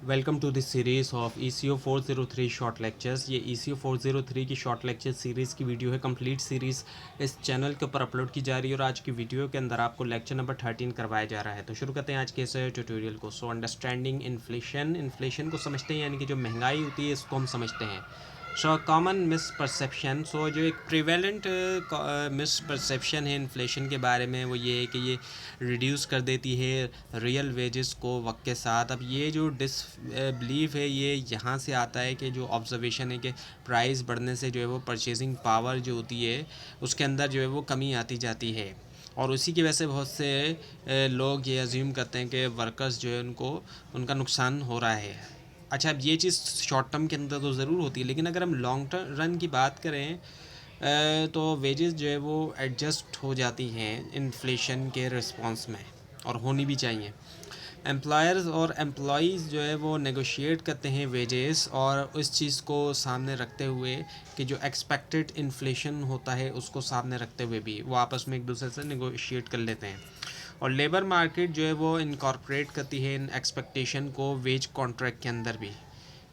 Welcome to this series of ECO 403 short lectures. ये ECO 403 की short lecture series की video है। Complete series इस चैनल के ऊपर अपलोड की जा रही है और आज की वीडियो के अंदर आपको लेक्चर नंबर 13 करवाया जा रहा है। तो शुरू करते हैं आज के इस ट्यूटोरियल को। सो अंडरस्टैंडिंग इन्फ्लेशन को समझते हैं, यानी कि जो महंगाई होती है इसको हम समझते हैं। सो कॉमन मिसपरसेप्शन, सो जो एक प्रिवेलेंट मिसपरसेप्शन है इन्फ्लेशन के बारे में, वो ये है कि ये रिड्यूस कर देती है रियल वेजेस को वक्त के साथ। अब ये जो डिसबिलीव है ये यहाँ से आता है कि जो ऑब्जर्वेशन है कि प्राइस बढ़ने से जो है वो परचेजिंग पावर जो होती है उसके अंदर जो है वो कमी आती जाती है, और उसी की वजह से बहुत से लोग ये अज्यूम करते हैं कि वर्कर्स जो है उनको उनका नुकसान हो रहा है। अच्छा, अब ये चीज़ शॉर्ट टर्म के अंदर तो ज़रूर होती है, लेकिन अगर हम लॉन्ग टर्म रन की बात करें तो वेजेस जो है वो एडजस्ट हो जाती हैं इन्फ्लेशन के रिस्पांस में, और होनी भी चाहिए। एम्प्लॉयर्स और एम्प्लॉइज़ जो है वो नेगोशिएट करते हैं वेजेस, और इस चीज़ को सामने रखते हुए कि जो एक्सपेक्टेड इन्फ्लेशन होता है उसको सामने रखते हुए भी वो आपस में एक दूसरे से नेगोशिएट कर लेते हैं। और लेबर मार्केट जो है वो इनकॉर्पोरेट करती है इन एक्सपेक्टेशन को वेज कॉन्ट्रैक्ट के अंदर भी,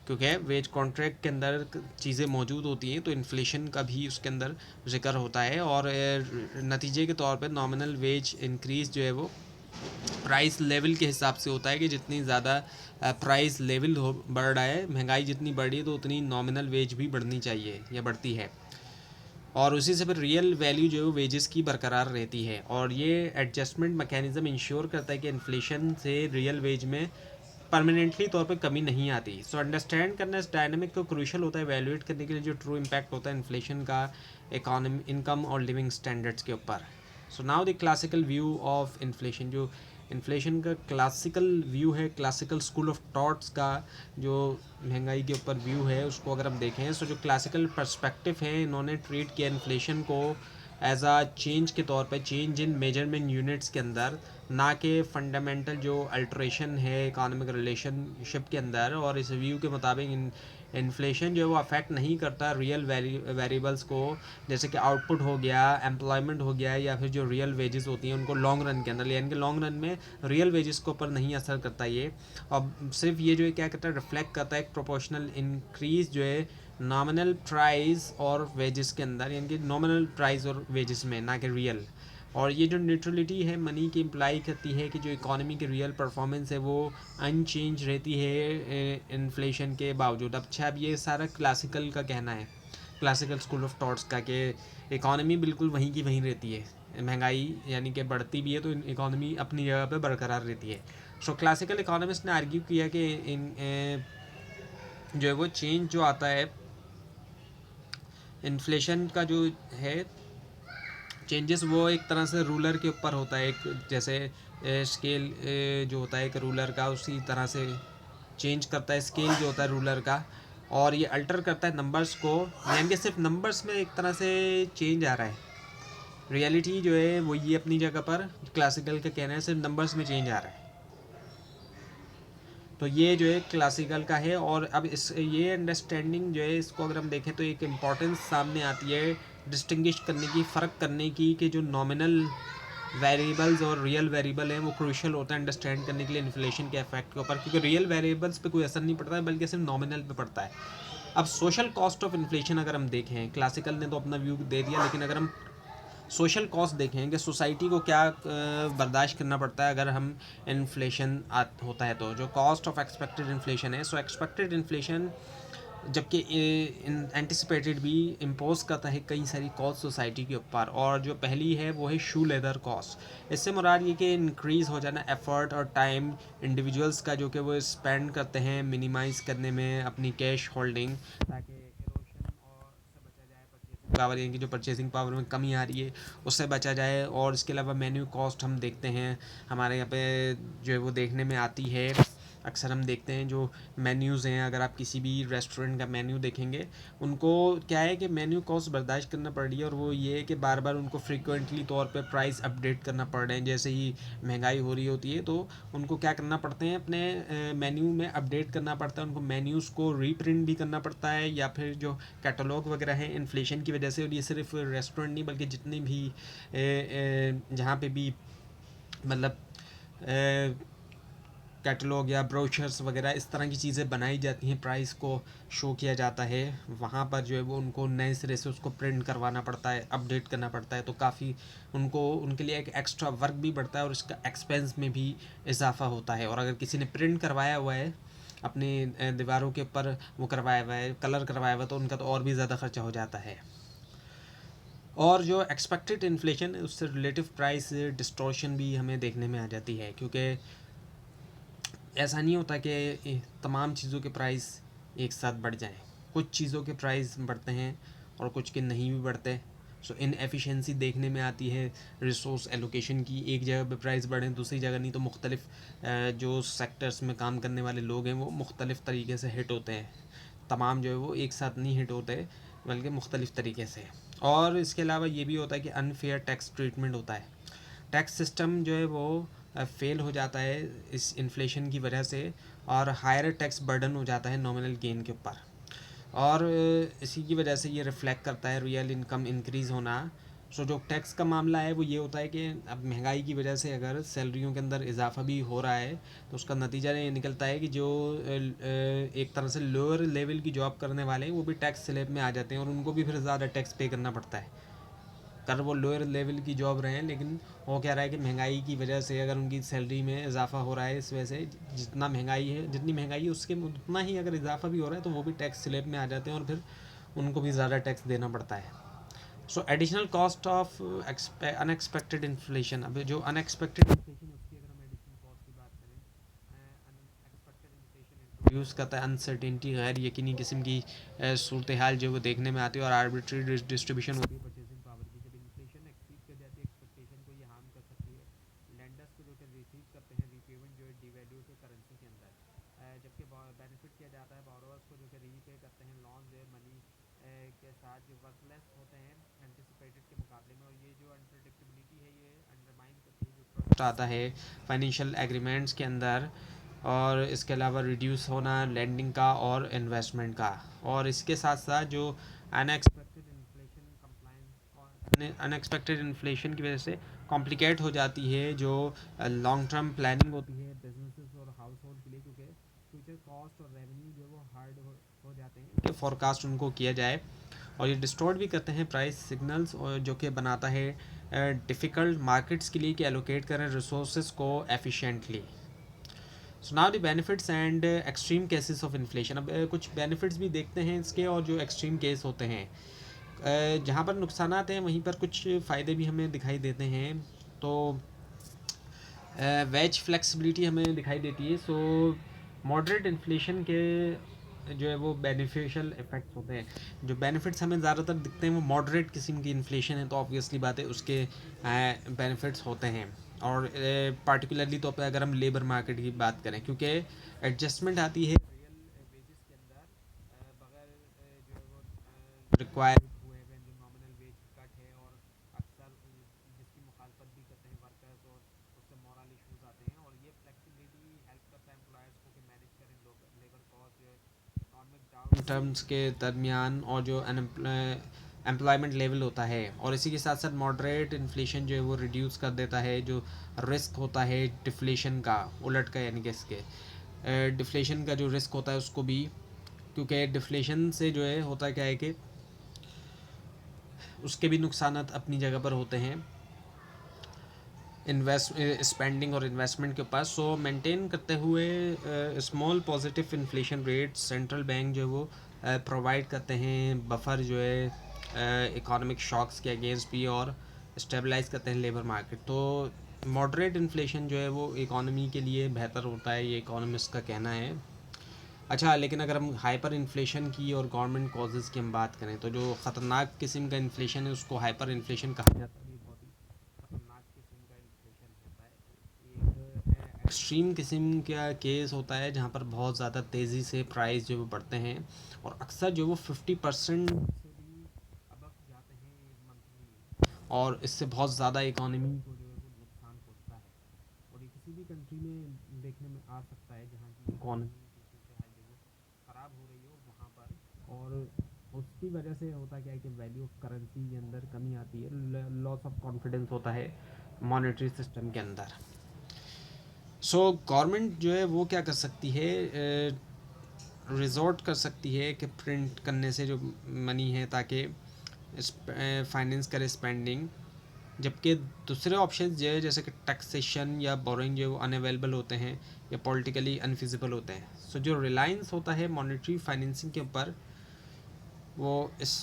क्योंकि वेज कॉन्ट्रैक्ट के अंदर चीज़ें मौजूद होती हैं तो इन्फ्लेशन का भी उसके अंदर ज़िक्र होता है। और नतीजे के तौर पर नॉमिनल वेज इंक्रीज़ जो है वो प्राइस लेवल के हिसाब से होता है कि जितनी ज़्यादा प्राइस लेवल हो बढ़ रहा है, महंगाई जितनी बढ़ी है तो उतनी नॉमिनल वेज भी बढ़नी चाहिए या बढ़ती है, और उसी से फिर रियल वैल्यू जो है वो वेजेस की बरकरार रहती है। और ये एडजस्टमेंट मैकेनिज़्म इंश्योर करता है कि इन्फ्लेशन से रियल वेज में परमानेंटली तौर पे कमी नहीं आती। सो अंडरस्टैंड करना इस डायनामिक को क्रूशल होता है वैल्यूएट करने के लिए जो ट्रू इम्पैक्ट होता है इन्फ्लेशन का इकोनॉमी, इनकम और लिविंग स्टैंडर्ड्स के ऊपर। So now the classical view of inflation, जो इन्फ्लेशन का क्लासिकल व्यू है, क्लासिकल स्कूल ऑफ थॉट्स का जो महंगाई के ऊपर व्यू है उसको अगर हम देखें, सो जो क्लासिकल पर्सपेक्टिव है इन्होंने ट्रीट किया इन्फ्लेशन को एज आ चेंज के तौर पे, चेंज इन मेजरमेंट यूनिट्स के अंदर, ना कि फंडामेंटल जो अल्ट्रेशन है इकोनॉमिक रिलेशनशिप के अंदर। और इस व्यू के मुताबिक इन्फ्लेशन जो है वो अफेक्ट नहीं करता रियल वेरिएबल्स को, जैसे कि आउटपुट हो गया, एम्प्लॉयमेंट हो गया, या फिर जो रियल वेजेस होती हैं उनको लॉन्ग रन के अंदर, यानी कि लॉन्ग रन में रियल वेजेस के ऊपर नहीं असर करता ये। और सिर्फ ये जो है क्या करता है, रिफ्लेक्ट करता है एक प्रोपोर्शनल इंक्रीज जो है नॉमिनल प्राइस और वेजेस के अंदर, यानी कि नॉमिनल प्राइस और वेजेस में, ना कि रियल। और ये जो न्यूट्रलिटी है मनी की इम्प्लाई करती है कि जो इकोनॉमी की रियल परफॉर्मेंस है वो अनचेंज रहती है इन्फ्लेशन के बावजूद। अच्छा, अब ये सारा क्लासिकल का कहना है, क्लासिकल स्कूल ऑफ थॉट्स का, कि इकोनॉमी बिल्कुल वहीं की वहीं रहती है, महंगाई यानी कि बढ़ती भी है तो इकोनॉमी अपनी जगह पे बरकरार रहती है। सो क्लासिकल इकोनॉमिस्ट ने आर्ग्यू किया कि इन जो है वो चेंज जो आता है इन्फ्लेशन का जो है चेंजेस, वो एक तरह से रूलर के ऊपर होता है, एक जैसे स्केल जो होता है एक रूलर का, उसी तरह से चेंज करता है स्केल जो होता है रूलर का, और ये अल्टर करता है नंबर्स को, यानी कि सिर्फ नंबर्स में एक तरह से चेंज आ रहा है। रियलिटी जो है वो ये अपनी जगह पर, क्लासिकल का कहना है सिर्फ नंबर्स में चेंज आ रहा है। तो ये जो है क्लासिकल का है। और अब इस ये अंडरस्टैंडिंग जो है इसको अगर हम देखें तो एक इम्पॉर्टेंस सामने आती है डिस्टिंग्विश करने की, फ़र्क करने की, कि जो नॉमिनल वेरिएबल्स और रियल वेरिएबल हैं वो क्रूशल होता है अंडरस्टैंड करने के लिए इन्फ्लेशन के इफेक्ट के ऊपर, क्योंकि रियल वेरिएबल्स पे कोई असर नहीं पड़ता है बल्कि सिर्फ नॉमिनल पे पड़ता है। अब सोशल कॉस्ट ऑफ इन्फ्लेशन अगर हम देखें, क्लासिकल ने तो अपना व्यू दे दिया, लेकिन अगर हम सोशल कॉस्ट देखें कि सोसाइटी को क्या बर्दाश्त करना पड़ता है अगर हम इन्फ्लेशन होता है, तो जो कॉस्ट ऑफ एक्सपेक्टेड इन्फ्लेशन है, सो एक्सपेक्टेड इन्फ्लेशन जबकि एंटिसिपेटेड भी इम्पोज करता है कई सारी कॉस्ट सोसाइटी के ऊपर। और जो पहली है वो है शू लेदर कॉस्ट। इससे मुराद ये कि इंक्रीज़ हो जाना एफर्ट और टाइम इंडिविजुअल्स का जो कि वो स्पेंड करते हैं मिनिमाइज़ करने में अपनी कैश होल्डिंग, ताकि इरोशन और उससे बचा जाए, परचेसिंग पावर यानी कि जो परचेसिंग पावर में कमी आ रही है उससे बचा जाए। और इसके अलावा मेन्यू कॉस्ट हम देखते हैं हमारे यहाँ पे जो है वो देखने में आती है, अक्सर हम देखते हैं जो मेन्यूज़ हैं, अगर आप किसी भी रेस्टोरेंट का मेन्यू देखेंगे, उनको क्या है कि मेन्यू कॉस्ट बर्दाश्त करना पड़ रही है, और वो ये है कि बार बार उनको फ्रीक्वेंटली तौर पे प्राइस अपडेट करना पड़ रहे हैं। जैसे ही महंगाई हो रही होती है तो उनको क्या करना पड़ते हैं, अपने मेन्यू में अपडेट करना पड़ता है, उनको मेन्यूज़ को रीप्रिंट भी करना पड़ता है, या फिर जो कैटलॉग वगैरह हैं इन्फ्लेशन की वजह से, और ये सिर्फ रेस्टोरेंट नहीं बल्कि जितनी भी जहाँ पे भी मतलब कैटलॉग या ब्रोशर्स वगैरह इस तरह की चीज़ें बनाई जाती हैं, प्राइस को शो किया जाता है। वहाँ पर जो है वो उनको नए सिरे से उसको प्रिंट करवाना पड़ता है, अपडेट करना पड़ता है, तो काफ़ी उनको उनके लिए एक एक्स्ट्रा वर्क भी बढ़ता है और इसका एक्सपेंस में भी इजाफा होता है। और अगर किसी ने प्रिंट करवाया हुआ है अपनी दीवारों के ऊपर, वो करवाया हुआ है, कलर करवाया हुआ है, तो उनका तो और भी ज़्यादा खर्चा हो जाता है। और जो एक्सपेक्टेड इन्फ्लेशन है उससे रिलेटिव प्राइस डिस्टॉर्शन भी हमें देखने में आ जाती है, क्योंकि ऐसा नहीं होता कि तमाम चीज़ों के प्राइस एक साथ बढ़ जाएं। कुछ चीज़ों के प्राइस बढ़ते हैं और कुछ के नहीं भी बढ़ते। सो इन एफिशिएंसी देखने में आती है रिसोर्स एलोकेशन की, एक जगह पे प्राइस बढ़ें दूसरी जगह नहीं, तो मुख्तलिफ जो सेक्टर्स में काम करने वाले लोग हैं वो मुख्तलिफ तरीके से हिट होते हैं। तमाम जो है वो एक साथ नहीं हिट होते बल्कि मुख्तलिफ तरीके से। और इसके अलावा ये भी होता है कि अनफेयर टैक्स ट्रीटमेंट होता है। टैक्स सिस्टम जो है वो फेल हो जाता है इस इन्फ्लेशन की वजह से, और हायर टैक्स बर्डन हो जाता है नॉमिनल गेन के ऊपर। और इसी की वजह से ये रिफ्लेक्ट करता है रियल इनकम इंक्रीज़ होना। सो जो टैक्स का मामला है वो ये होता है कि अब महंगाई की वजह से अगर सैलरियों के अंदर इजाफा भी हो रहा है तो उसका नतीजा ये निकलता है कि जो एक तरह से लोअर लेवल की जॉब करने वाले हैं वो भी टैक्स स्लैब में आ जाते हैं और उनको भी फिर ज़्यादा टैक्स पे करना पड़ता है। कर वो लोअर लेवल की जॉब रहे हैं, लेकिन वो कह रहा है कि महंगाई की वजह से अगर उनकी सैलरी में इजाफा हो रहा है, इस वजह से जितना महंगाई है जितनी महंगाई है उसके उतना ही अगर इजाफा भी हो रहा है तो वो भी टैक्स स्लैब में आ जाते हैं और फिर उनको भी ज़्यादा टैक्स देना पड़ता है। सो additional cost of unexpected inflation. अब जो अनएक्सपेक्टेड इन्फ्लेशन उसकी अगर हम एडिशनल कॉस्ट की बात करें, अनएक्सपेक्टेड इन्फ्लेशन इंट्रोड्यूस करता है अनसर्टेनिटी, गैर यकीनी किस्म की सूरत हाल जो वो देखने में आती है, और आर्बिट्री डिस्ट्रीब्यूशन होती है परचेसिंग पावर की। जब इन्फ्लेशन एक्सीड कर जाती है एक्सपेक्टेशन को, ये हार्म कर सकती है लैंडर्स को जो कि रिसीव करते हैं रीपेमेंट जो है डिवैल्यूड करेंसी के अंदर, जबकि बेनिफिट किया जाता है बोरोवर्स को जो कि रीपे करते हैं लॉन्स जो है मनी के साथ जो वर्कलेस होते हैं एंटिसिपेटेड के मुकाबले में। और ये जो अनप्रडिक्टेबिलिटी है ये अंडरमाइन करती है जो ट्रस्ट आता है फाइनेंशियल एग्रीमेंट्स के अंदर। और इसके अलावा रिड्यूस होना लैंडिंग का और इन्वेस्टमेंट का। और इसके साथ साथ जो unexpected inflation compliance unexpected inflation की वजह से कॉम्प्लिकेट हो जाती है जो लॉन्ग टर्म प्लानिंग होती है बिजनेसेस और हाउस होल्ड के लिए, क्योंकि फ्यूचर कॉस्ट और रेवेन्यू जो वो हार्ड हो जाते हैं कि फोरकास्ट उनको किया जाए। और ये डिस्टॉर्ट भी करते हैं प्राइस सिग्नल्स, और जो कि बनाता है डिफ़िकल्ट मार्केट्स के लिए कि एलोकेट करें रिसोर्स को efficiently. So now the benefits and extreme cases of inflation. अब कुछ बेनिफिट्स भी देखते हैं इसके, और जो एक्सट्रीम केस होते हैं जहाँ पर नुकसानात हैं वहीं पर कुछ फ़ायदे भी हमें दिखाई देते हैं। तो वेज फ्लेक्सिबिलिटी हमें दिखाई देती है। सो मॉडरेट इन्फ्लेशन के जो है वो बेनिफिशियल इफ़ेक्ट्स होते हैं। जो बेनिफिट्स हमें ज़्यादातर दिखते हैं वो मॉडरेट किस्म की इन्फ्लेशन है, तो ऑब्वियसली बात है उसके बेनिफिट्स होते हैं। और पार्टिकुलरली तो पे अगर हम लेबर मार्केट की बात करें, क्योंकि एडजस्टमेंट आती है रियल वेजेस के अंदर बगैर जो है वो रिक्वायर हुए हुए जो नॉमिनल वेज कट है, और अक्सर जिसकी मुखालफत भी करते हैं वर्कर्स, और उससे मॉरल इश्यूज आते हैं। और ये फ्लेक्सिबिलिटी हेल्प करता है एम्प्लॉयर्स को कि मैनेज करें लेबर कॉस्ट जो है इकोनॉमिक डाउन टर्म्स के दरमियान, और जो एम्प्लॉयमेंट लेवल होता है। और इसी के साथ साथ मॉडरेट इन्फ्लेशन जो है वो रिड्यूस कर देता है जो रिस्क होता है डिफ्लेशन का, उलट का, यानी कि इसके डिफ्लेशन का जो रिस्क होता है उसको भी, क्योंकि डिफ्लेशन से जो है होता क्या है कि उसके भी नुकसान अपनी जगह पर होते हैं स्पेंडिंग और इन्वेस्टमेंट के ऊपर। सो मेंटेन करते हुए small positive inflation rate central bank जो है वो प्रोवाइड करते हैं बफर जो है इकोनॉमिक शॉक्स के अगेंस्ट भी, और स्टेबलाइज करते हैं लेबर मार्केट। तो मॉडरेट इन्फ्लेशन जो है वो इकोनॉमी के लिए बेहतर होता है, ये इकोनॉमिस्ट का कहना है। अच्छा, लेकिन अगर हम हाइपर इन्फ्लेशन की और गवर्नमेंट कॉजेज़ की हम बात करें तो जो ख़तरनाक किस्म का इन्फ्लेशन है उसको हाइपर इन्फ्लेशन कहा जाता है। ये बहुत ही ख़तरनाक किस्म का इन्फ्लेशन होता है। एक एक्सट्रीम किस्म का केस होता है जहाँ पर बहुत ज़्यादा तेज़ी से प्राइस जो वो बढ़ते हैं, और अक्सर जो वो 50% से भी अबव जाते हैं मंथली, और इससे बहुत ज़्यादा इकोनॉमी को जो है वो नुकसान पहुँचता है। और ये किसी भी कंट्री में देखने में आ सकता है जहाँ की इकोनॉमी की सूरत हाल जो वो ख़राब हो रही हो वहाँ पर। और उसकी वजह से होता क्या है कि वैल्यू ऑफ करेंसी के अंदर कमी आती है, लॉस ऑफ कॉन्फिडेंस होता है मॉनेटरी सिस्टम के अंदर। सो गवर्नमेंट जो है वो क्या कर सकती है, रिजॉर्ट कर सकती है कि प्रिंट करने से जो मनी है ताकि फाइनेंस करे स्पेंडिंग, जबकि दूसरे ऑप्शन जो है जैसे कि टैक्सेशन या बोरोइंग जो वो अनअवेलेबल होते हैं या पॉलिटिकली अनफिजिबल होते हैं। सो जो रिलायंस होता है मॉनेटरी फाइनेंसिंग के ऊपर, वो इस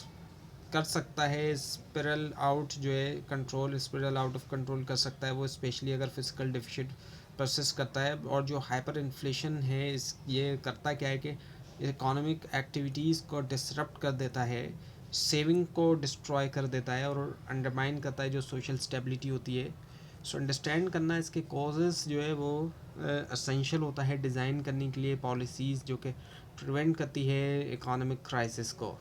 कर सकता है स्पिरल आउट जो है control, spiral out of control कर सकता है वो, स्पेशली अगर फिजिकल डिफिशिट प्रोसेस करता है। और जो हाइपर इन्फ्लेशन है इस ये करता क्या है कि इकोनॉमिक एक्टिविटीज़ को डिसरप्ट कर देता है, सेविंग को डिस्ट्रॉय कर देता है और अंडरमाइन करता है जो सोशल स्टेबिलिटी होती है। सो अंडरस्टैंड करना इसके कॉजेज़ जो है वो असेंशियल होता है डिज़ाइन करने के लिए पॉलिसीज़ जो कि प्रिवेंट करती है इकोनॉमिक क्राइसिस को।